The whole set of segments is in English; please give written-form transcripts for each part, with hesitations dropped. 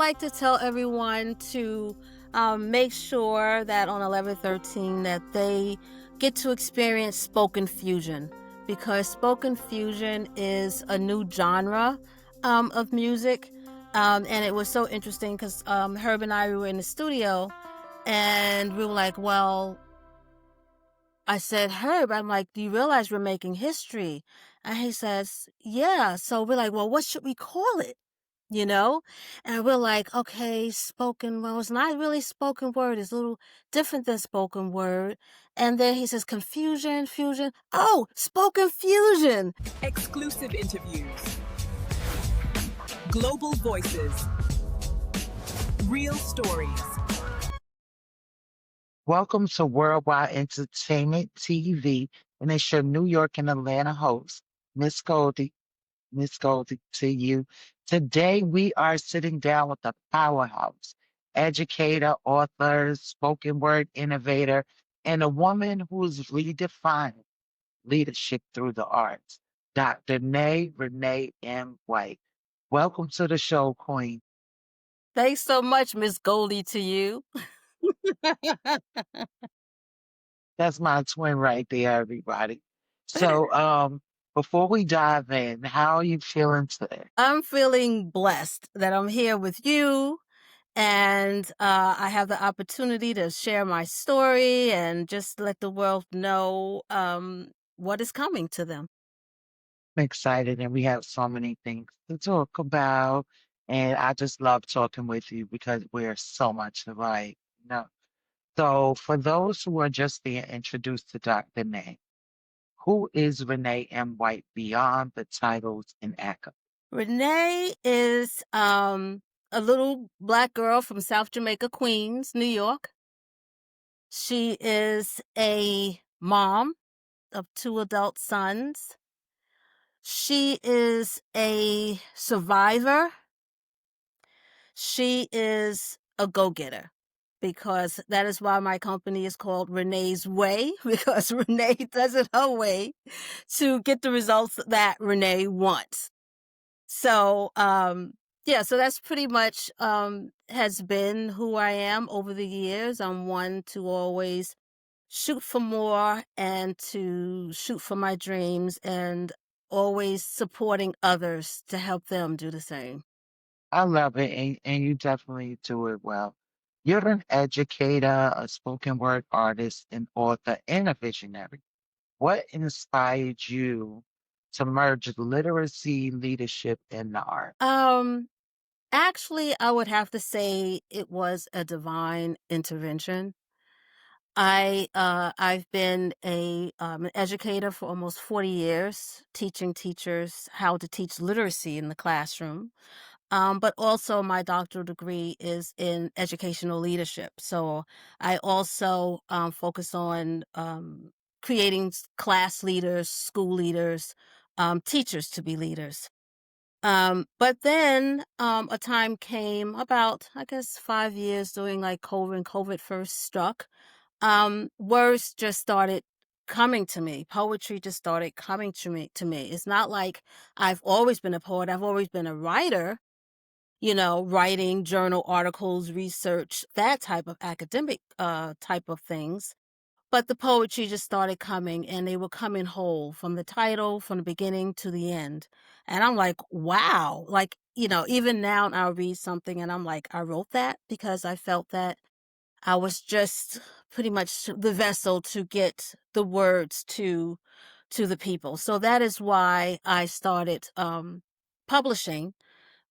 like to tell everyone to make sure that on 11/13 that they get to experience spoken fusion, because spoken fusion is a new genre of music. And it was so interesting because Herb and I were in the studio and we were like, well, I said, Herb, I'm like, do you realize we're making history? And he says, yeah. So we're like, well, what should we call it? You know? And we're like, okay, spoken, well, it's not really spoken word. It's a little different than spoken word. And then he says, confusion, fusion. Oh, spoken fusion. Exclusive interviews, global voices, real stories. Welcome to Worldwide Entertainment TV, and it's your New York and Atlanta host, Miss Goldi2U. Today we are sitting down with a powerhouse, educator, author, spoken word innovator, and a woman who's redefining leadership through the arts, Dr. Nay Renee M. White. Welcome to the show, Queen. Thanks so much, Miss Goldie, to you. That's my twin right there, everybody. So, before we dive in, how are you feeling today? I'm feeling blessed that I'm here with you, and I have the opportunity to share my story and just let the world know what is coming to them. I'm excited, and we have so many things to talk about. And I just love talking with you because we're so much alike. So, for those who are just being introduced to Dr. Nay, who is Renee M. White beyond the titles and accolades? Renee is a little Black girl from South Jamaica, Queens, New York. She is a mom of two adult sons. She is a survivor. She is a go-getter, because that is why my company is called Renee's Way, because Renee does it her way to get the results that Renee wants. So, yeah, so that's pretty much has been who I am over the years. I'm one to always shoot for more and to shoot for my dreams, and always supporting others to help them do the same. I love it, and you definitely do it well. You're an educator, a spoken word artist, an author, and a visionary. What inspired you to merge literacy, leadership, and the art? Um, Actually, I would have to say it was a divine intervention. I've been an educator for almost 40 years, teaching teachers how to teach literacy in the classroom. But also my doctoral degree is in educational leadership. So I also focus on creating class leaders, school leaders, teachers to be leaders. But then a time came about, I guess, 5 years during like COVID, when COVID first struck. Words just started coming to me. Poetry just started coming to me. It's not like I've always been a poet. I've always been a writer, writing journal articles, research, that type of academic type of things. But the poetry just started coming, and they were coming whole from the title, from the beginning to the end. And I'm like, wow. Like, even now I'll read something and I'm like, I wrote that because I felt that I was just pretty much the vessel to get the words to the people. So that is why I started publishing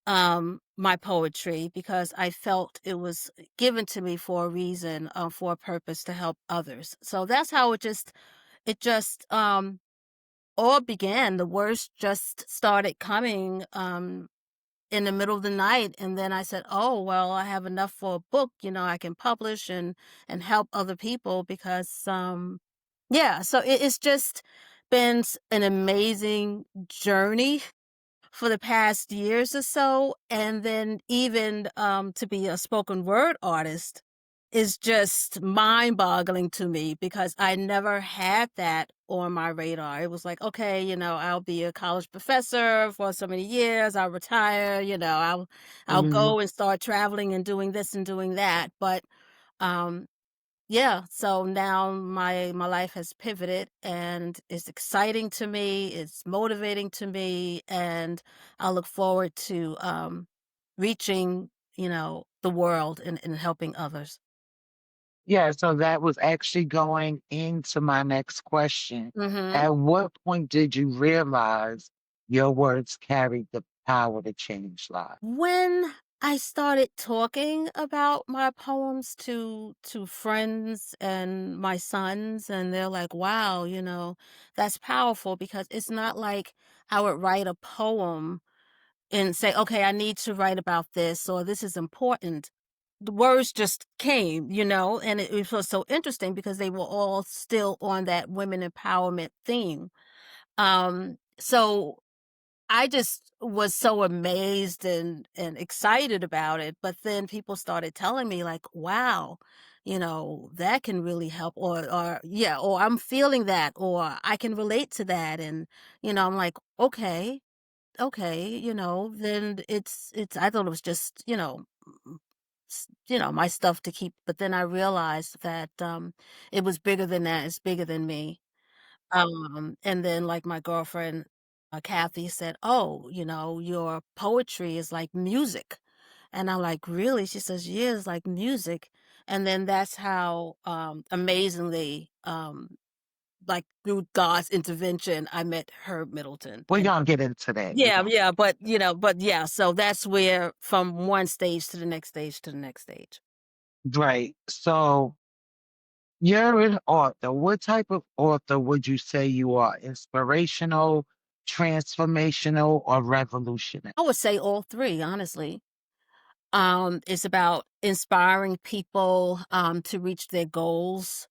my poetry, because I felt it was given to me for a reason, for a purpose, to help others. So that's how it just all began. The words just started coming in the middle of the night, and then I said, oh, well, I have enough for a book, I can publish and help other people, because yeah, so it's just been an amazing journey for the past years or so. And then even to be a spoken word artist, is just mind-boggling to me because I never had that on my radar. It was like, "Okay, I'll be a college professor for so many years, I'll retire, I'll Mhm. go and start traveling and doing this and doing that." But, um, yeah, so now my life has pivoted, and it's exciting to me, it's motivating to me, and I look forward to, reaching, the world and helping others. Yeah, so that was actually going into my next question. Mhm. At what point did you realize your words carried the power to change lives? When I started talking about my poems to friends and my sons, and they're like, "Wow, that's powerful," because it's not like I would write a poem and say, "Okay, I need to write about this," or "This is important." The words just came, and it was so interesting because they were all still on that women empowerment theme. So I just was so amazed and excited about it, but then people started telling me like, "Wow, that can really help," or yeah, or "I'm feeling that," or "I can relate to that," and I'm like, "Okay, okay," then it's I thought it was just, mm, my stuff to keep, but then I realized that it was bigger than that, it's bigger than me. And then like my girlfriend, Kathy said, "Oh, your poetry is like music." And I'm like, "Really?" She says, "Yeah, it's like music." And then that's how, amazingly, like through God's intervention, I met Herb Middleton. We're And gonna get into that. We're yeah, gonna yeah, but yeah, so that's where from one stage to the next stage to the next stage. right. So you're an author. What type of author would you say you are? Inspirational, transformational, or revolutionary? I would say all three, honestly. It's about inspiring people to reach their goals,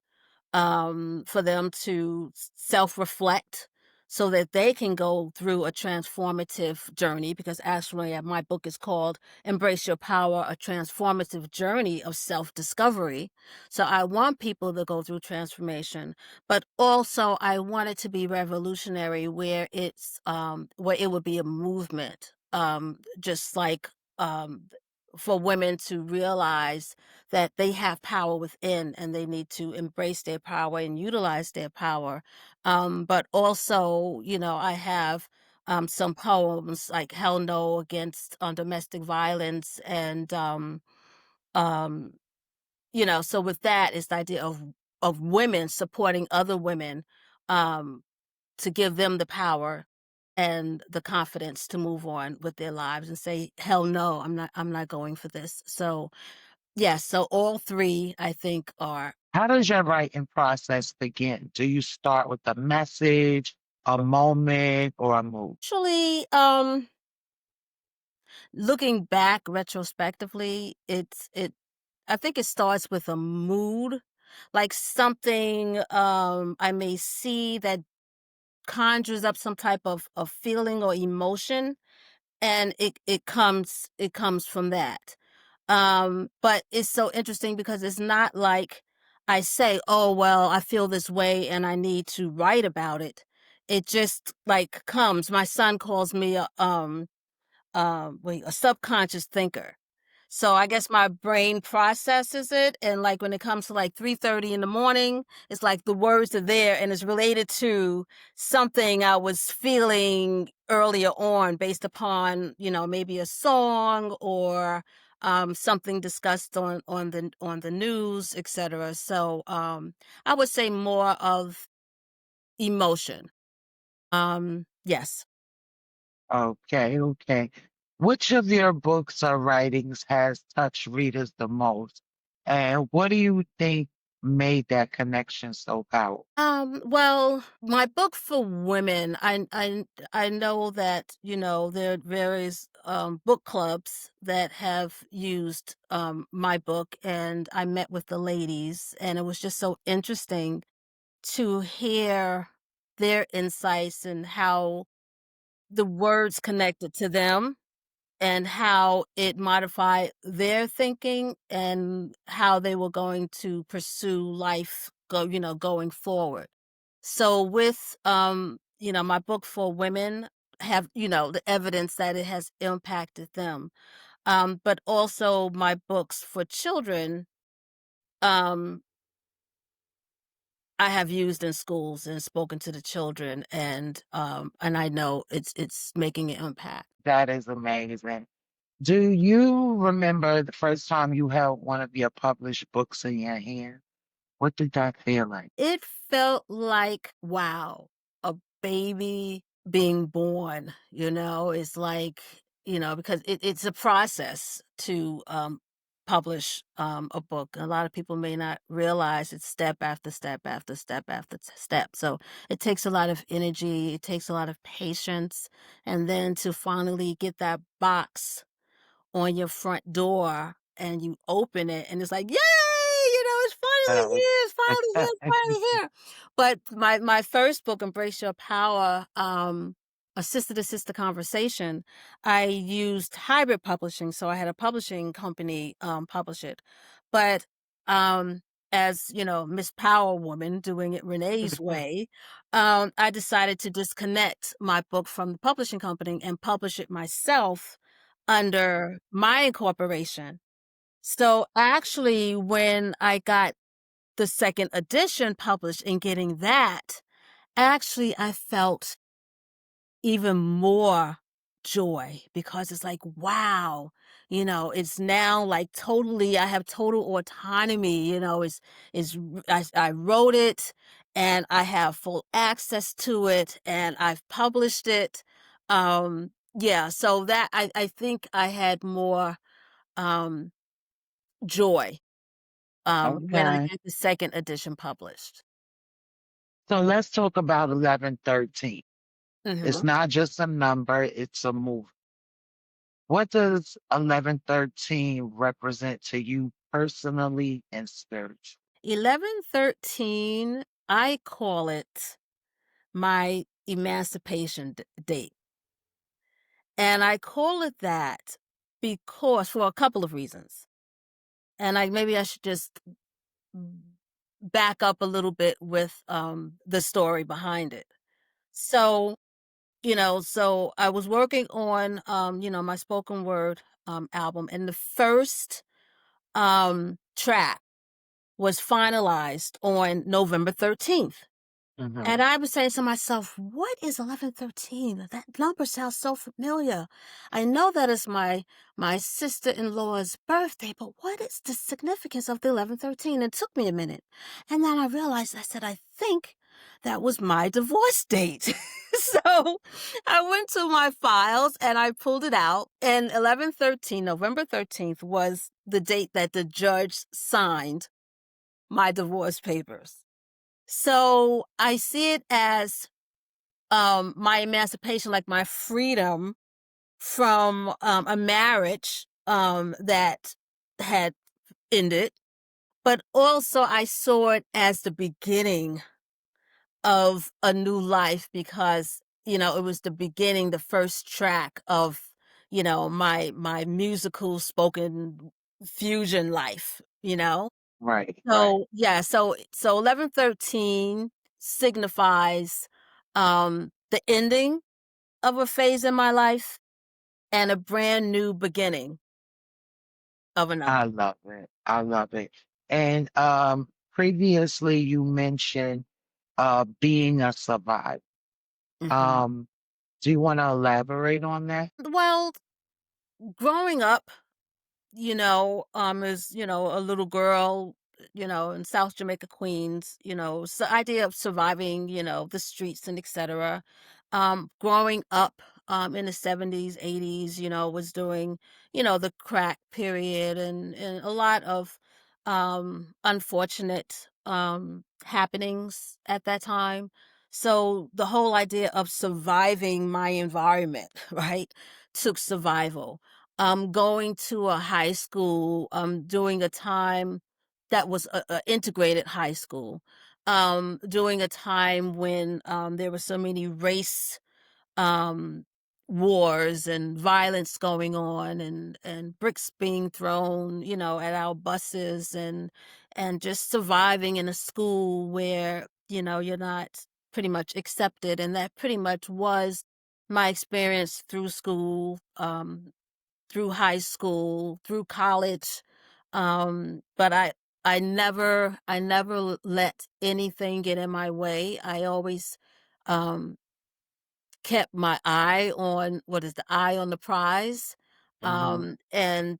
for them to self reflect so that they can go through a transformative journey. Because actually, my book is called Embrace Your Power, a transformative journey of self discovery. So I want people to go through transformation, but also I want it to be revolutionary where it would be a movement, just like, for women to realize that they have power within and they need to embrace their power and utilize their power. But also, I have some poems like Hell No against domestic violence. And, um, so with that is the idea of women supporting other women, um, to give them the power and the confidence to move on with their lives and say, hell no, I'm not going for this. So yes, so all 3 I think are How does your writing process begin? Do you start with a message, a moment, or a mood? actually, looking back retrospectively, I think it starts with a mood, like something, I may see that conjures up some type of feeling or emotion, and it comes from that. But it's so interesting because it's not like I say, "Oh, well, I feel this way and I need to write about it." It just like comes. My son calls me a subconscious thinker. So I guess my brain processes it, and like when it comes to like 3:30 in the morning, it's like the words are there and it's related to something I was feeling earlier on based upon, maybe a song or something discussed on the news, etc. So I would say more of emotion. Yes. Okay, okay. Which of your books or writings has touched readers the most? And what do you think made that connection so powerful? Well, my book for women, I know that, there are various book clubs that have used my book, and I met with the ladies, and it was just so interesting to hear their insights and how the words connected to them. and how it modified their thinking and how they were going to pursue life going forward. So with my book for women have, the evidence that it has impacted them. But also my books for children, um, I have used in schools and spoken to the children, and I know it's making an impact. That is amazing. Do you remember the first time you held one of your published books in your hand? What did that feel like? It felt like, wow, a baby being born, it's like, because it's a process to publish a book. A lot of people may not realize it's step after step after step after step. So it takes a lot of energy, it takes a lot of patience, and then to finally get that box on your front door and you open it and it's like, "Yay!" It's finally Uh, here, it's finally here, it's finally here. But my first book, Embrace Your Power, a sister-to-sister conversation, I used hybrid publishing, so I had a publishing company, publish it. But, as, Miss Power Woman doing it Renee's way, I decided to disconnect my book from the publishing company and publish it myself under my incorporation. So, actually, when I got the 2nd edition published and getting that, actually, I felt even more joy because it's like, wow, it's now like totally, I have total autonomy, I wrote it and I have full access to it and I've published it. Yeah, so that I think I had more um joy when I okay. got the 2nd edition published. So let's talk about 1113. It's Mhm. not just a number, it's a move. What does 1113 represent to you personally and spiritually? 1113, I call it my emancipation date. And I call it that because for a couple of reasons. And maybe I should just back up a little bit with the story behind it. So, so I was working on my spoken word album, and the first track was finalized on November 13th. Mhm. And I was saying to myself, what is 1113? That number sounds so familiar. I know that it's my sister-in-law's birthday, but what is the significance of the 1113? It took me a minute. And then I realized, I said, I think that was my divorce date. So I went to my files and I pulled it out. And 1113, November 13th, was the date that the judge signed my divorce papers. So I see it as my emancipation, like my freedom from a marriage that had ended, but also I saw it as the beginning of a new life because it was the beginning, the first track of my musical spoken fusion life. Right, right. So, yeah, so 1113 signifies, the ending of a phase in my life and a brand new beginning of another. I love it. I love it. And previously you mentioned being a survivor. Mhm. Um, do you want to elaborate on that? Well, growing up, as, a little girl, in South Jamaica, Queens, so idea of surviving, the streets and etc. Growing up, in the 70s, 80s, was doing, the crack period and a lot of, unfortunate, happenings at that time. So the whole idea of surviving my environment, right, took survival. Going to a high school, during a time that was a integrated high school, during a time when there were so many um, wars and violence going on and bricks being thrown, at our buses and just surviving in a school where, you're not pretty much accepted. And that pretty much was my experience through school, through high school, through college. But I never let anything get in my way. I always um kept my eye on what is the eye on the prize. Mhm. And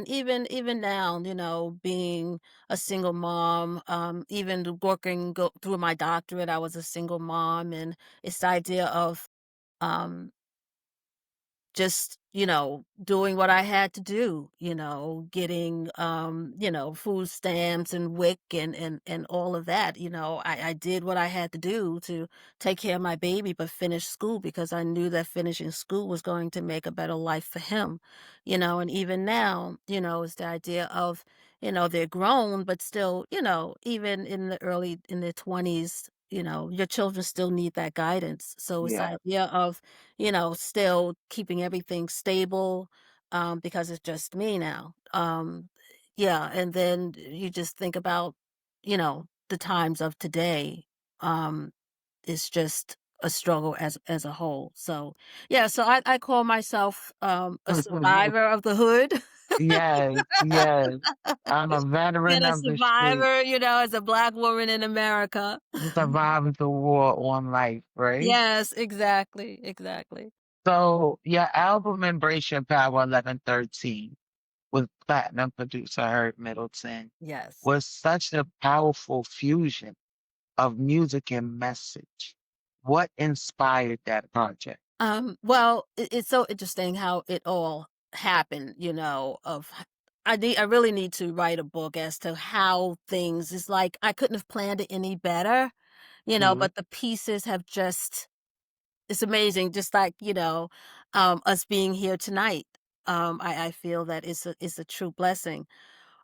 even now, being a single mom, even working go through my doctorate, I was a single mom, and it's the idea of um just, doing what I had to do, getting, food stamps and WIC and all of that. I did what I had to do to take care of my baby, but finish school because I knew that finishing school was going to make a better life for him, and even now, it's the idea of, they're grown, but still, even in their 20s, your children still need that guidance. So it's the Yeah. idea of still keeping everything stable, because it's just me now. Yeah, and then you just think about, the times of today. Um, it's just a struggle as a whole. So yeah, so I call myself a survivor of the hood. Yes, yes. I'm a And veteran a of the street, survivor, as a black woman in America. surviving the war on life, right? Yes, exactly, exactly. So your album Embrace Your Power 1113 with platinum producer Herb Middleton Yes. was such a powerful fusion of music and message. What inspired that project? Well, it's so interesting how it all happened, I really need to write a book as to how things it's like I couldn't have planned it any better, Mhm. but the pieces have just it's amazing, just like, us being here tonight. I feel that it's a true blessing.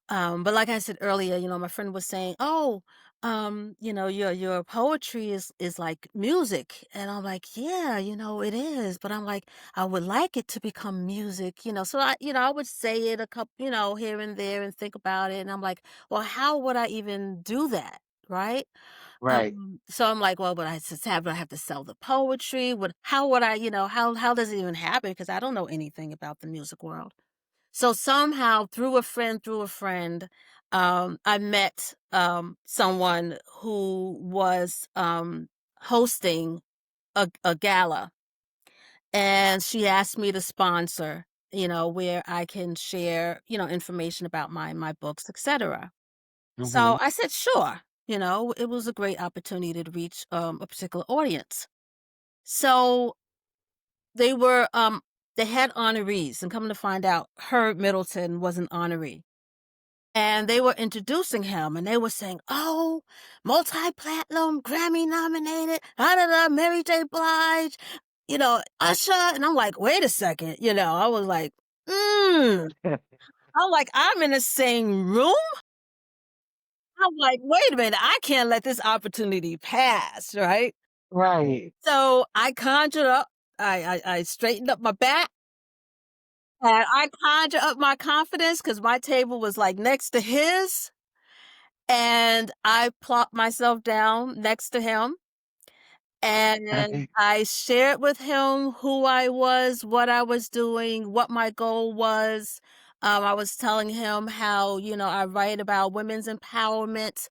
But like I said earlier, my friend was saying, "Oh, your poetry is like music," and I'm like, "Yeah, it is." But I'm like, I would like it to become music, So I would say it a couple, here and there, and think about it, and I'm like, well, how would I even do that, right? Right, So I'm like, well, but I have to sell the poetry? How would I, how does it even happen? Because I don't know anything about the music world. So somehow through a friend, I met, someone who was, hosting a gala, and she asked me to sponsor, where I can share, information about my books, etc. So mhm. I said, sure. It was a great opportunity to reach, a particular audience. So they were, they had honorees, and coming to find out, Herb Middleton was an honoree. And they were introducing him, and they were saying, "Oh, multi-platinum, Grammy nominated, da da da, Mary J. Blige, Usher." And I'm like, "Wait a second," I was like, "Mm." I'm like, "I'm in the same room?" I'm like, "Wait a minute, I can't let this opportunity pass," right? Right. So I conjured up, I straightened up my back, and I conjured up my confidence because my table was like next to his. And I plopped myself down next to him, and I shared with him who I was, what I was doing, what my goal was. I was telling him how, I write about women's empowerment,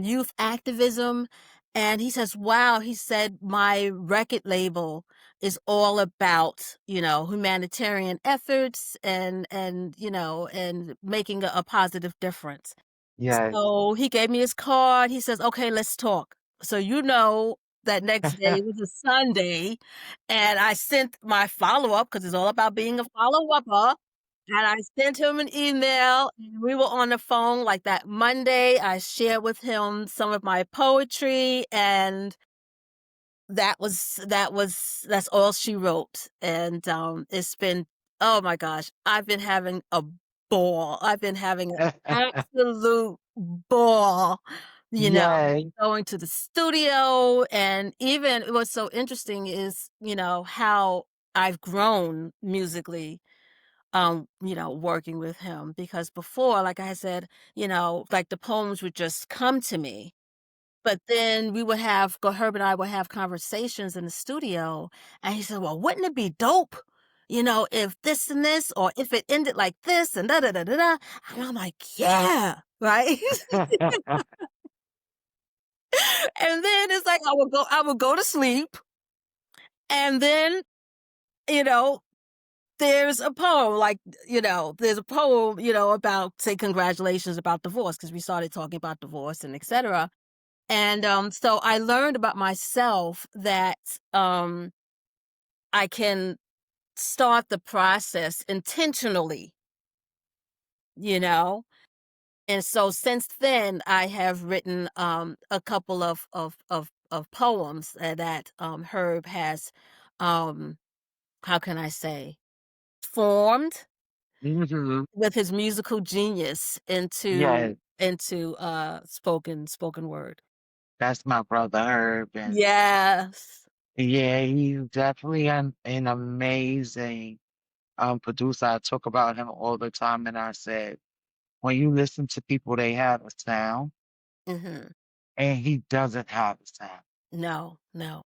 youth activism. And he says, wow, he said, my record label is all about, humanitarian efforts and making a positive difference. Yes. So he gave me his card. He says, "Okay, let's talk." So that next day was a Sunday, and I sent my follow-up because it's all about being a follow-upper, and I sent him an email, and we were on the phone like that Monday. I shared with him some of my poetry, and that's all she wrote. And it's been, oh my gosh, I've been having a ball. I've been having an absolute ball, you know, Yes. going to the studio. And even what's so interesting is, how I've grown musically, working with him because before, like I said, like the poems would just come to me. But then we would have go Herb and I would have conversations in the studio, and he said, "Well, wouldn't it be dope, if this and this, or if it ended like this and da da da da da?" And I'm like, "Yeah." Right? And then it's like I would go to sleep, and then, you know, there's a poem, like, there's a poem, about, say, congratulations about divorce, because we started talking about divorce and etcetera. And, so I learned about myself that, I can start the process intentionally, you know? And so since then, I have written, a couple of poems, that, Herb has, um, how can I say, formed Mhm. with his musical genius into Yes, spoken word. that's my brother Herb, and Yes. yeah, he's definitely an amazing producer. I talk about him all the time, and I said, when you listen to people, they have a sound, Mhm. and he doesn't have a sound. No, no.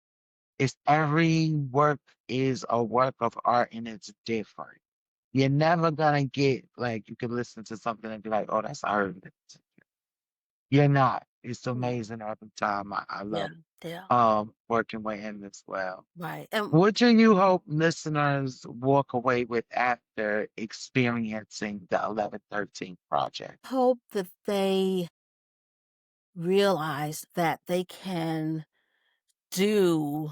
It's every work is a work of art, and it's different. You're never gonna get like you can listen to something and be like, "Oh, that's Herb." You're not. It's Yeah, amazing every time. I yeah, love yeah, working with him as well. right, and What do you hope listeners walk away with after experiencing the 1113 project? hope that they realize that they can do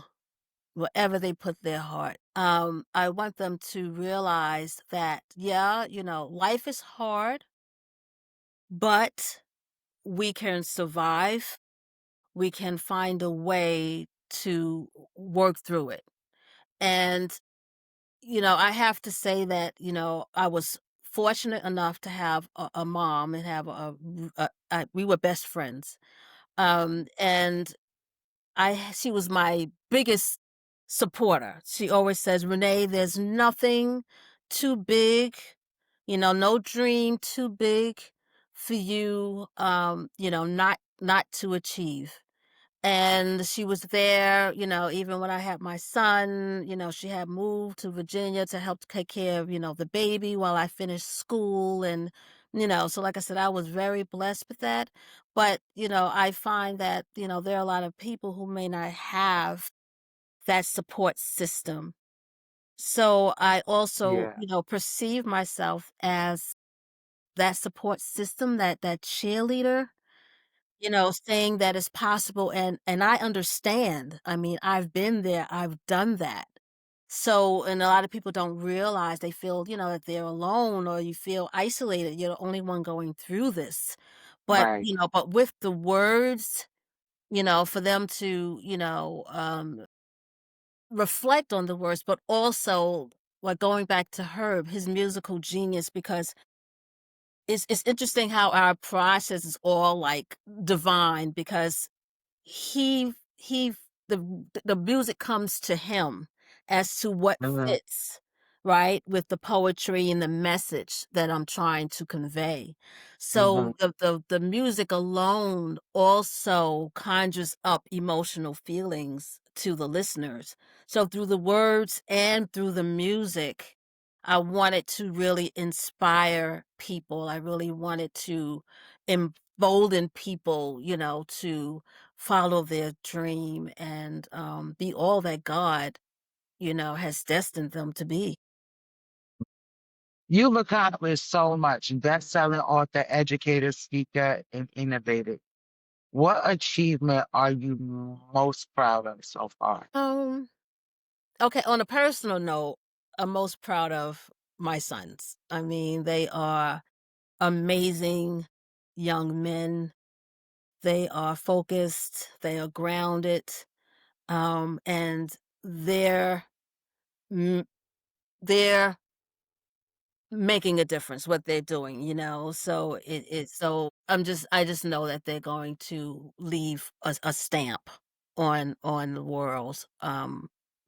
whatever they put their heart. I want them to realize that, yeah, life is hard, but we can survive. We can find a way to work through it. And, I have to say that, I was fortunate enough to have a mom and have we were best friends. And she was my biggest supporter. She always says, "Renee, there's nothing too big, no dream too big for you, not to achieve." And she was there, even when I had my son, she had moved to Virginia to help take care of, the baby while I finished school. And, so like I said, I was very blessed with that. But, I find that, there are a lot of people who may not have that support system. So I also, Yeah. perceive myself as that support system, that cheerleader, saying that it's possible, and I understand. I mean, I've been there, I've done that. So and a lot of people don't realize, they feel, that they're alone, or you feel isolated, you're the only one going through this. But, Right. but with the words, for them to, reflect on the words, but also, like, going back to Herb, his musical genius, because it's interesting how our process is all, like, divine, because he the music comes to him as to what Mhm. fits, right, with the poetry and the message that I'm trying to convey. So Mhm. the music alone also conjures up emotional feelings to the listeners. So through the words and through the music, I wanted to really inspire people. I really wanted to embolden people, to follow their dream and, be all that God, has destined them to be. You've accomplished so much, best-selling author, educator, speaker, and innovator. What achievement are you most proud of so far? Um, okay, on a personal note, I'm most proud of my sons. I mean, they are amazing young men. They are focused, they are grounded, and they're mm, they're making a difference, what they're doing, so so I just know that they're going to leave a stamp on the world,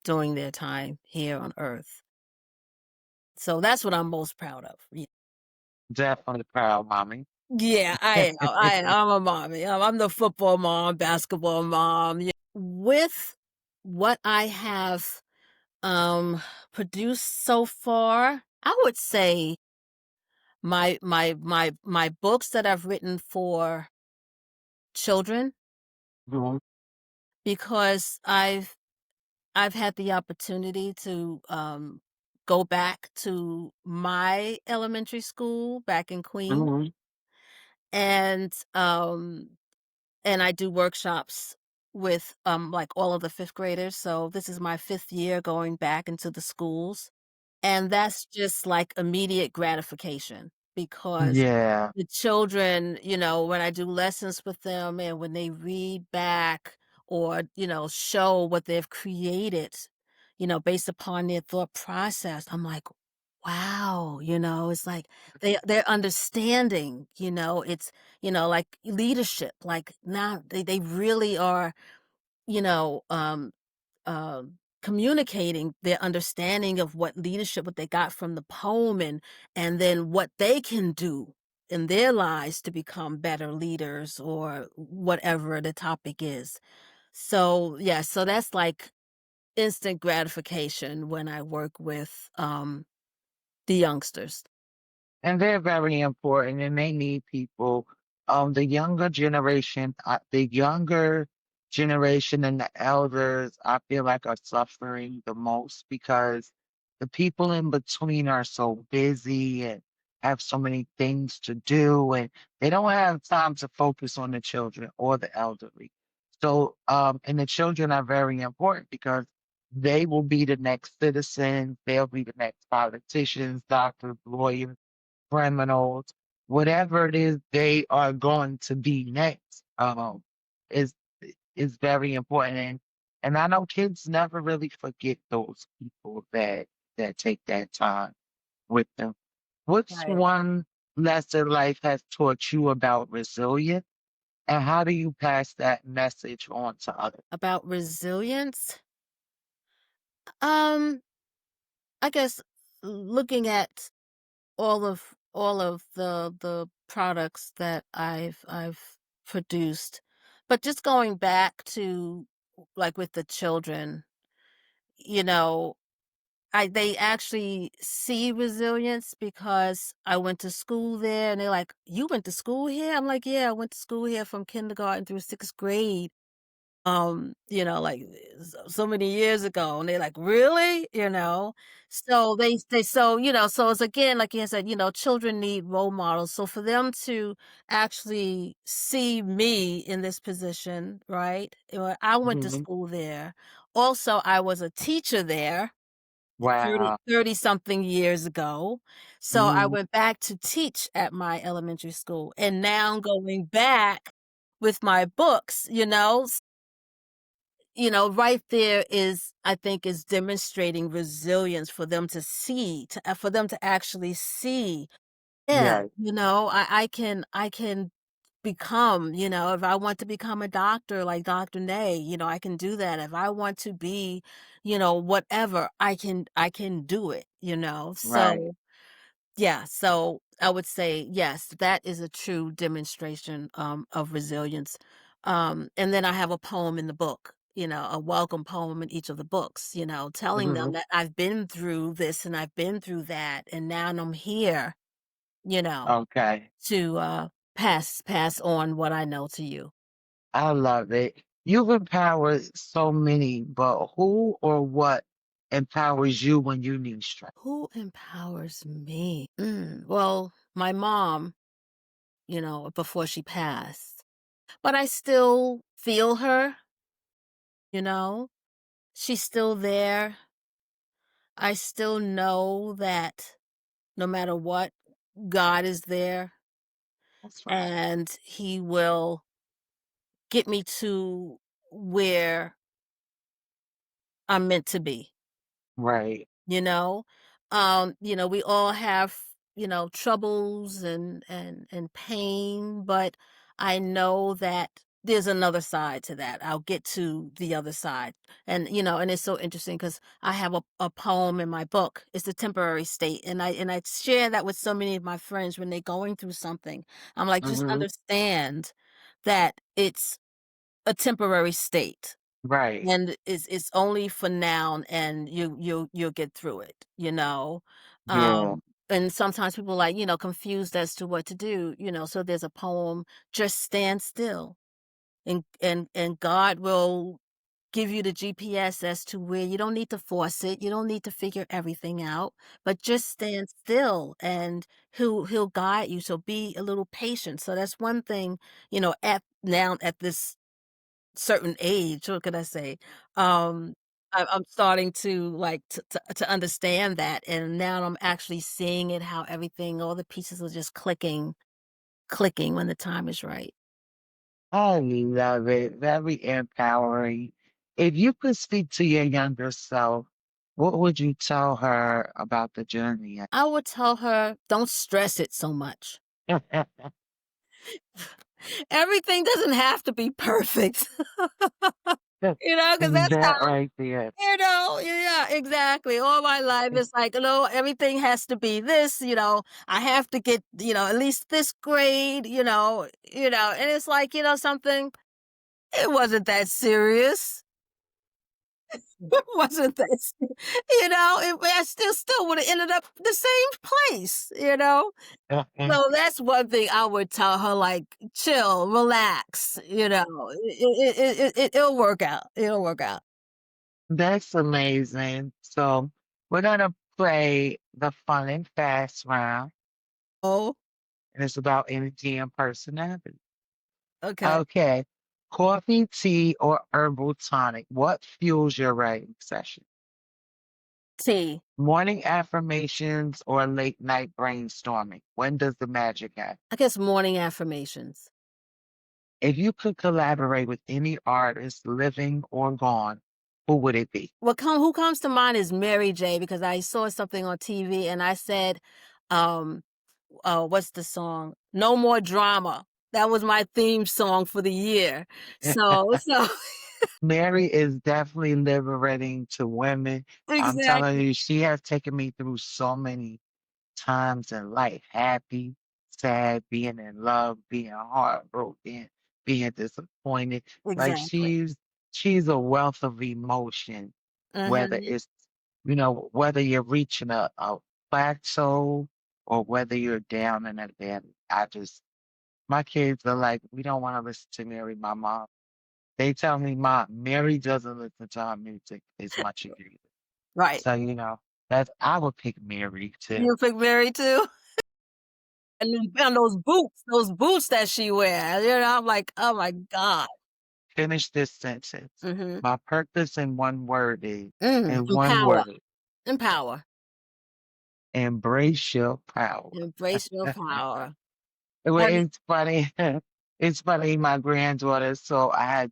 during their time here on earth. So that's what I'm most proud of. Definitely proud, mommy. Yeah, I'm a mommy. I'm the football mom, basketball mom. With what I have, produced so far, I would say my books that I've written for children, Mhm, because I've had the opportunity to, go back to my elementary school back in Queens, mhm, and, and I do workshops with, like, all of the 5th graders, so this is my 5th year going back into the schools, and that's just, like, immediate gratification because yeah, the children, when I do lessons with them and when they read back or, show what they've created, based upon their thought process, I'm like, wow, it's like they're understanding, it's, like leadership, like now they really are, you know, um, communicating their understanding of what leadership, what they got from the poem, and then what they can do in their lives to become better leaders or whatever the topic is. So yeah, so that's like instant gratification when I work with the youngsters. and they're very important, and they need people. The younger generation and the elders, I feel like are suffering the most because the people in between are so busy and have so many things to do, and they don't have time to focus on the children or the elderly. So, and the children are very important because they will be the next citizens, they'll be the next politicians, doctors, lawyers, criminals, whatever it is they are going to be next, is is very important. And I know kids never really forget those people that take that time with them. What's Right. one lesson life has taught you about resilience, and how do you pass that message on to others? About resilience, um, I guess looking at all of the products that I've produced. But just going back to, like, with the children, you know, they actually see resilience because I went to school there, and they're like, "You went to school here?" I'm like, "Yeah, I went to school here from kindergarten through 6th grade." Like, so many years ago, and they're like, "Really?" So so it's again, like you said, children need role models. So for them to actually see me in this position, right? I went to Mhm. school there. Also, I was a teacher there Wow. 30 something years ago. So I Mhm. went back to teach at my elementary school, and now I'm going back with my books, right there is, I think, is demonstrating resilience for them to see, for them to actually see. Yeah, Right. I can become, if I want to become a doctor like Dr. Nay, I can do that. If I want to be, whatever, I can do it, Right. So yeah, so I would say, yes, that is a true demonstration, of resilience. And then I have a poem in the book, a welcome poem in each of the books, telling them Mhm. that I've been through this and I've been through that, and now I'm here, you know, Okay. to pass on what I know to you. I love it. You've empowered so many, but who or what empowers you when you need strength? Who empowers me? Well, my mom, before she passed, but I still feel her, you know. She's still there. I still know that no matter what, God is there That's right. and He will get me to where I'm meant to be, Right. you know? We all have, troubles and pain, but I know that there's another side to that. I'll get to the other side. And, and it's so interesting because I have a poem in my book. It's a temporary state. And I share that with so many of my friends when they're going through something. I'm like, just Mhm. understand that it's a temporary state. Right. And it's only for now, and you'll get through it, you know? Yeah. And sometimes people are, like, confused as to what to do, so there's a poem, "Just stand still, and God will give you the GPS as to where you don't need to force it, you don't need to figure everything out, but just stand still, and he'll guide you, so be a little patient." So that's one thing, at this certain age, what can I say? Um, I'm starting to, like, to understand that, and now I'm actually seeing it, how everything, all the pieces are just clicking when the time is right. I love it. Very empowering. If you could speak to your younger self, what would you tell her about the journey? I would tell her, "Don't stress it so much." Everything doesn't have to be perfect, because And that's how. that right there. Yeah, exactly. All my life is like, everything has to be this, I have to get, at least this grade, and it's like, something, it wasn't that serious. It wasn't that, I still would have ended up the same place. So that's one thing I would tell her, like, chill, relax, it'll work out. It'll work out. That's amazing. So we're gonna play the fun and fast round, Oh, and it's about energy and personality. okay. Okay. Coffee, tea, or herbal tonic? What fuels your writing session? T. Morning affirmations or late night brainstorming? When does the magic happen? I guess morning affirmations. If you could collaborate with any artist, living or gone, who would it be? Who comes to mind is Mary J, because I saw something on TV and I said, um, what's the song? No More Drama. That was my theme song for the year. So Mary is definitely liberating to women. I'm telling exactly, you, she has taken me through so many times in life, happy, sad, being in love, being heartbroken, being disappointed. Like exactly. she's a wealth of emotion, whether Mhm. it's, whether you're reaching a plateau or whether you're down in a bed. My kids are like, we don't want to listen to Mary, my mom. They tell me, Mom, Mary doesn't listen to our music as much as you do. Right. So, that's I would pick Mary too. You pick Mary too? And those boots that she wears, I'm like, "Oh my god." Finish this sentence. Mhm. My purpose in one Empower, word, empower, embrace your power. embrace your power. Well, Have you it's funny. It's funny. My granddaughter. So I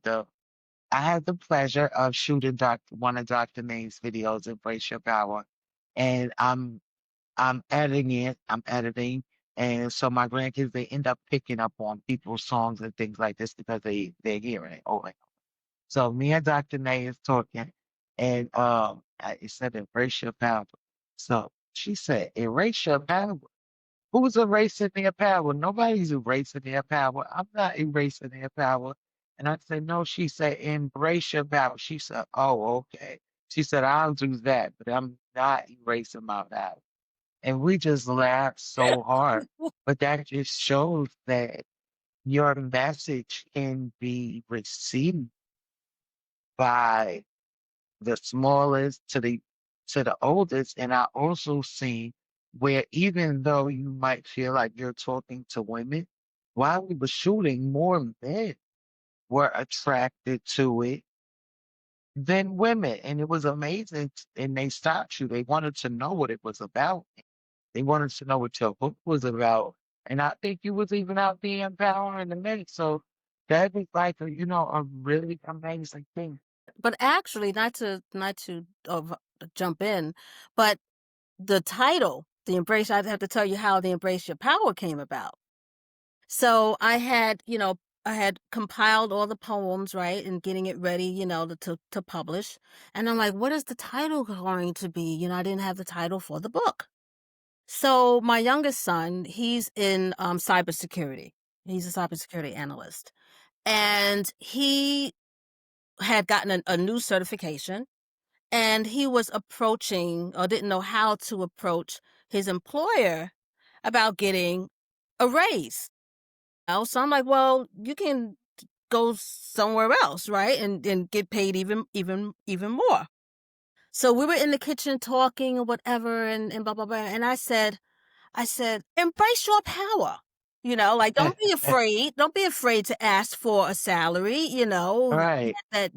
had the pleasure of shooting one of Dr. May's videos, Embrace Your Power, and I'm editing it. I'm editing, and so my grandkids they end up picking up on people's songs and things like this because they're hearing it over. So me and Dr. Nay is talking, and it said erase your power. So she said, erase your power. Who's erasing their power? Nobody's erasing their power. I'm not erasing their power. And I said, no, she said, embrace your power. She said, oh, okay. She said, I'll do that, but I'm not erasing my power. And we just laughed so hard. But that just shows that your message can be received by the smallest to the oldest. And I also seen where even though you might feel like you're talking to women, while we were shooting, more men were attracted to it than women. And it was amazing. And they stopped you. They wanted to know what it was about. They wanted to know what your book was about. And I think you was even out there empowering the men. So that was like a really amazing thing. but actually, not to jump in, but the title, the embrace I have to tell you how the Embrace Your Power came about. So I had, I had compiled all the poems, right, and getting it ready, to publish. And I'm like, what is the title going to be? I didn't have the title for the book. So my youngest son, he's in cybersecurity. He's a cybersecurity analyst. And he had gotten a new certification, and he was approaching or didn't know how to approach his employer about getting a raise. So I'm like, well, you can go somewhere else, right? And get paid even more. So we were in the kitchen talking or whatever and blah blah blah. And I said, embrace your power. Like don't be afraid. Don't be afraid to ask for a salary, Right, that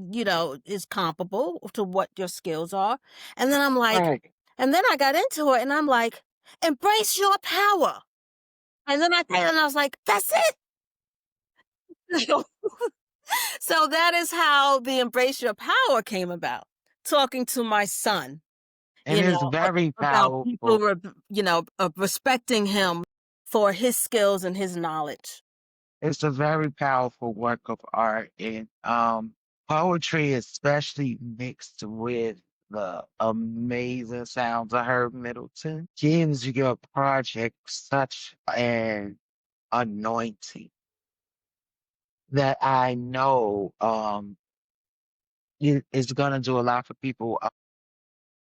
is comparable to what your skills are. And then I'm like, right. and then I got into it and I'm like, embrace your power. And I was like, that's it. So that is how the Embrace Your Power came about. Talking to my son, And it's very about people, powerful. respecting him for his skills and his knowledge. It's a very powerful work of art, and poetry, especially mixed with the amazing sounds of Herb Middleton, gives your project such an anointing that I know is gonna do a lot for people.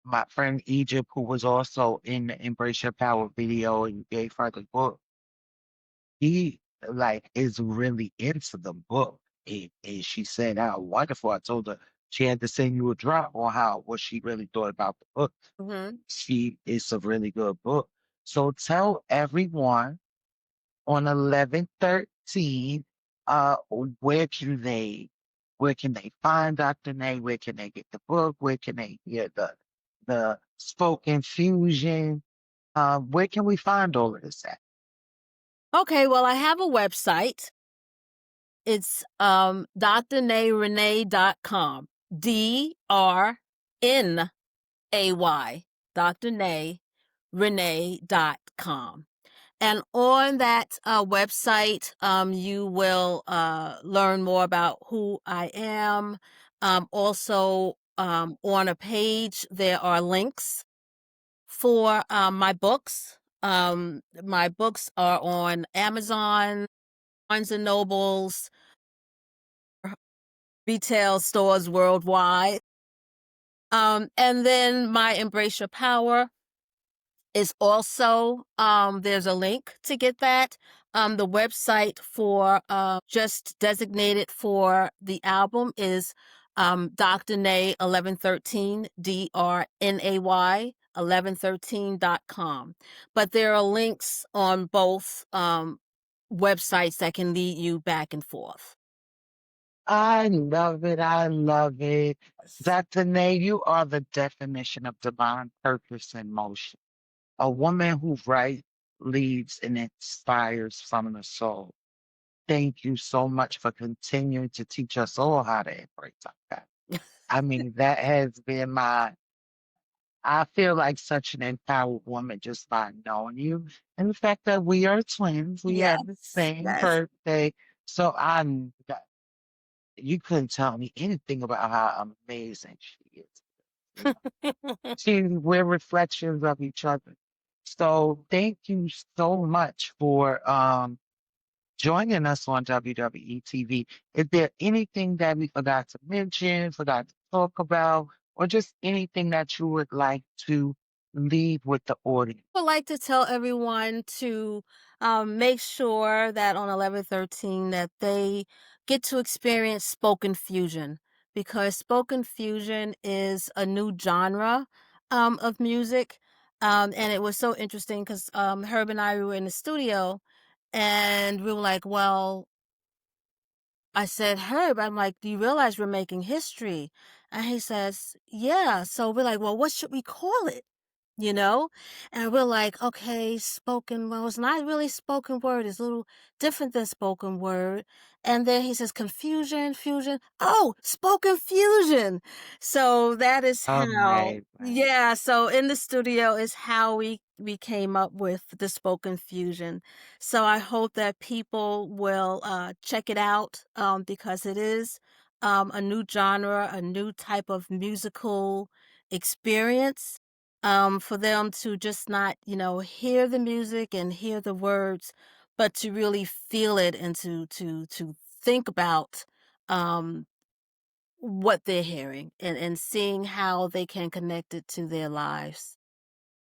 My friend Egypt, who was also in the Embrace Your Power video and gave her the book, he like is really into the book. And she said how wonderful. I told her she had to send you a drop on how what she really thought about the book. Hmm. She It's a really good book. So tell everyone on 11/13, where can they find Dr. Nay? Where can they get the book? Where can they hear the spoken fusion? Where can we find all of this at? Okay, well, I have a website. It's drnayrenee.com. DRNAY, drnayrenee.com. And on that website, you will learn more about who I am. Also, on a page, there are links for my books. My books are on Amazon, Barnes and Nobles, retail stores worldwide. And then my Embrace Your Power is also, there's a link to get that. The website for just designated for the album is Dr. Nay 1113, DRNAY 1113.com. But there are links on both websites that can lead you back and forth. I love it. I love it. Dr. Nay, you are the definition of divine purpose in motion. A woman who writes, leads, and inspires from the soul. Thank you so much for continuing to teach us all how to embrace our path. I mean, that has been I feel like such an empowered woman just by knowing you. And the fact that we are twins, we have the Yes, same yes. birthday. So you couldn't tell me anything about how amazing she is. You know, we're reflections of each other. So thank you so much for joining us on WWE TV. Is there anything that we forgot to mention, forgot to talk about, or just anything that you would like to leave with the audience? Would like to tell everyone to make sure that on 1113 that they get to experience spoken fusion, because spoken fusion is a new genre of music. And it was so interesting because Herb and I were in the studio and we were like, well, I said, Herb, I'm like, do you realize we're making history? And he says, yeah. So we're like, well, what should we call it? you know? And we're like, okay, spoken well, it's not really spoken word, it's a little different than spoken word. And then he says confusion, fusion. Oh, spoken fusion. So that is how, Amazing. yeah, so in the studio is how we came up with the spoken fusion. So I hope that people will check it out because it is a new genre, a new type of musical experience for them to just not, hear the music and hear the words, but to really feel it and to think about um, what they're hearing and seeing how they can connect it to their lives.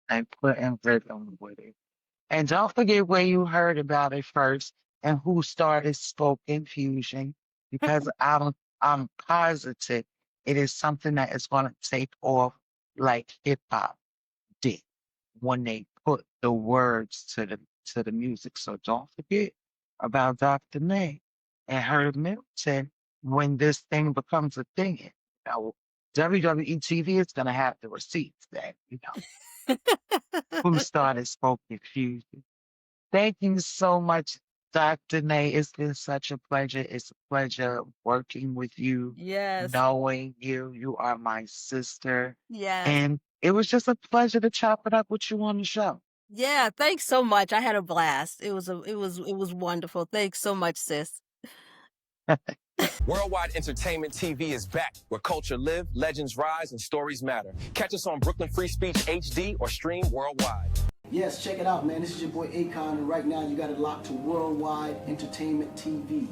And put in rhythm with it. And don't forget where you heard about it first and who started Spoken Fusion, because I'm positive it is something that is going to take off like hip hop did when they put the words to the music. So don't forget about Dr. Nay and Herb Milton when this thing becomes a thing. WWE TV is going to have the receipts that, who started Spoken Fusion. Thank you so much, Dr. Nay. It's been such a pleasure. It's a pleasure working with you, Yes, knowing you. You are my sister. yes. And it was just a pleasure to chop it up with you on the show. Yeah, thanks so much. I had a blast. It was wonderful. Thanks so much, sis. Worldwide Entertainment TV is back, where culture live, legends rise, and stories matter. Catch us on Brooklyn Free Speech HD or stream worldwide. Yes, check it out, man. This is your boy Akon, and right now you got it locked to Worldwide Entertainment TV.